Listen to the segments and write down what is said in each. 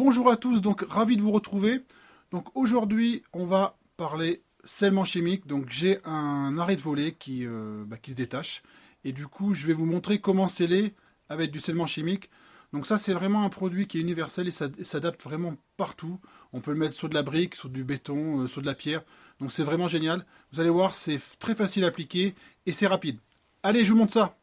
Bonjour à tous, donc ravi de vous retrouver. Donc aujourd'hui, on va parler scellement chimique. Donc j'ai un arrêt de volet qui se détache. Et du coup, je vais vous montrer comment sceller avec du scellement chimique. Donc ça, c'est vraiment un produit qui est universel et ça s'adapte vraiment partout. On peut le mettre sur de la brique, sur du béton, sur de la pierre. Donc c'est vraiment génial. Vous allez voir, c'est très facile à appliquer et c'est rapide. Allez, je vous montre ça.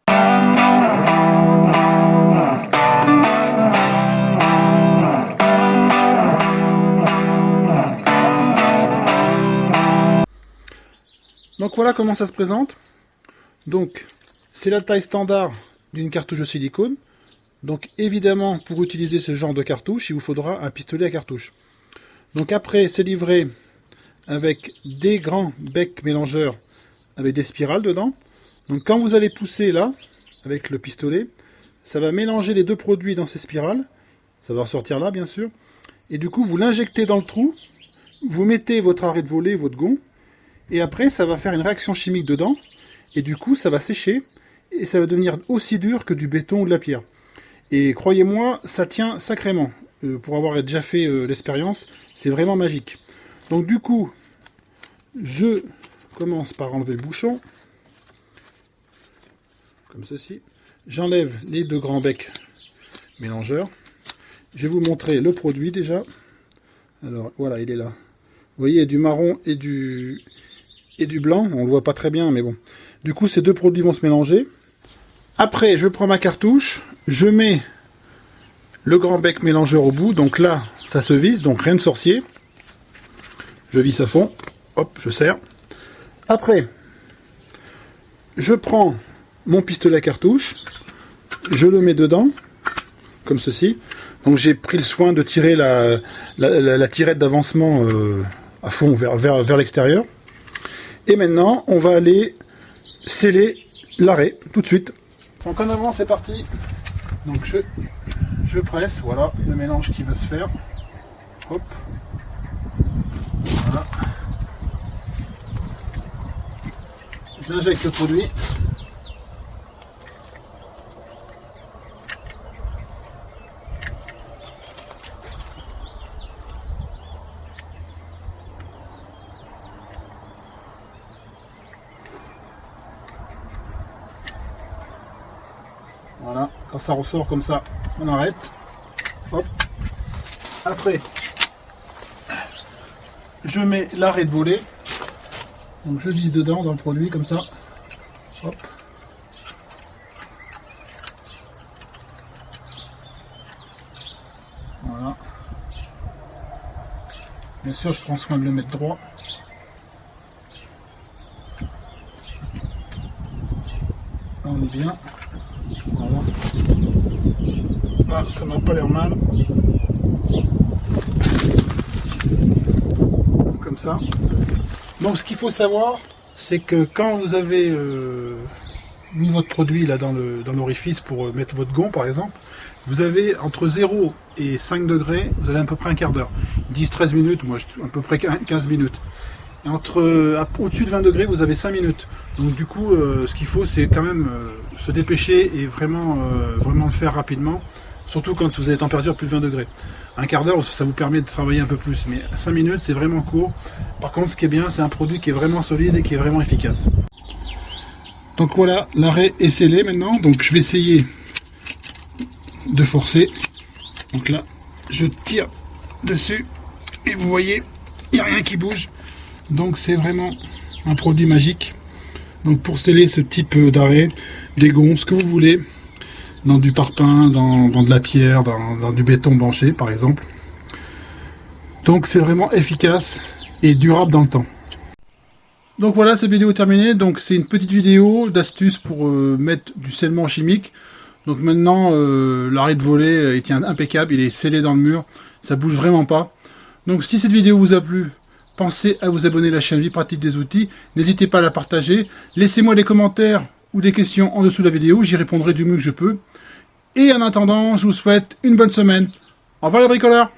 Donc voilà comment ça se présente. Donc c'est la taille standard d'une cartouche de silicone. Donc évidemment, pour utiliser ce genre de cartouche, il vous faudra un pistolet à cartouche. Donc après, c'est livré avec des grands becs mélangeurs avec des spirales dedans. Donc quand vous allez pousser là, avec le pistolet, ça va mélanger les deux produits dans ces spirales. Ça va ressortir là, bien sûr. Et du coup, vous l'injectez dans le trou. Vous mettez votre arrêt de volet, votre gond. Et après, ça va faire une réaction chimique dedans. Et du coup, ça va sécher. Et ça va devenir aussi dur que du béton ou de la pierre. Et croyez-moi, ça tient sacrément. Pour avoir déjà fait l'expérience, c'est vraiment magique. Donc du coup, je commence par enlever le bouchon. Comme ceci. J'enlève les deux grands becs mélangeurs. Je vais vous montrer le produit déjà. Alors voilà, il est là. Vous voyez, il y a du marron et du blanc. On ne le voit pas très bien, mais bon. Du coup, ces deux produits vont se mélanger. Après, je prends ma cartouche. Je mets le grand bec mélangeur au bout. Donc là, ça se visse, donc rien de sorcier. Je visse à fond. Hop, je serre. Après, je prends mon pistolet à cartouche. Je le mets dedans, comme ceci. Donc j'ai pris le soin de tirer la tirette d'avancement à fond vers l'extérieur. Et maintenant, on va aller sceller l'arrêt tout de suite. Donc en avant, c'est parti. Donc je presse, voilà, le mélange qui va se faire. Hop. Voilà. J'injecte le produit. Voilà, quand ça ressort comme ça, on arrête. Hop. Après, je mets l'arrêt de volet. Donc je visse dedans dans le produit comme ça. Hop. Voilà. Bien sûr, je prends soin de le mettre droit. Là, on est bien. Voilà. Ah, ça m'a pas l'air mal. Comme ça. Donc ce qu'il faut savoir, c'est que quand vous avez mis votre produit là dans l'orifice pour mettre votre gond par exemple, vous avez entre 0 et 5 degrés, vous avez à peu près un quart d'heure. Ils disent 13 minutes, moi je à peu près 15 minutes. Et au-dessus de 20 degrés, vous avez 5 minutes. Donc du coup, ce qu'il faut, c'est quand même se dépêcher et vraiment le faire rapidement. Surtout quand vous avez température plus de 20 degrés. Un quart d'heure, ça vous permet de travailler un peu plus. Mais 5 minutes, c'est vraiment court. Par contre, ce qui est bien, c'est un produit qui est vraiment solide et qui est vraiment efficace. Donc voilà, l'arrêt est scellé maintenant. Donc je vais essayer de forcer. Donc là, je tire dessus. Et vous voyez, il n'y a rien qui bouge. Donc c'est vraiment un produit magique. Donc pour sceller ce type d'arrêt, des gonds, ce que vous voulez, dans du parpaing, dans de la pierre, dans du béton banché par exemple. Donc c'est vraiment efficace et durable dans le temps. Donc voilà, cette vidéo est terminée. Donc c'est une petite vidéo d'astuce pour mettre du scellement chimique. Donc maintenant l'arrêt de volet il tient impeccable, il est scellé dans le mur, ça bouge vraiment pas. Donc si cette vidéo vous a plu, pensez à vous abonner à la chaîne Vie Pratique des Outils. N'hésitez pas à la partager. Laissez-moi des commentaires ou des questions en dessous de la vidéo. J'y répondrai du mieux que je peux. Et en attendant, je vous souhaite une bonne semaine. Au revoir les bricoleurs!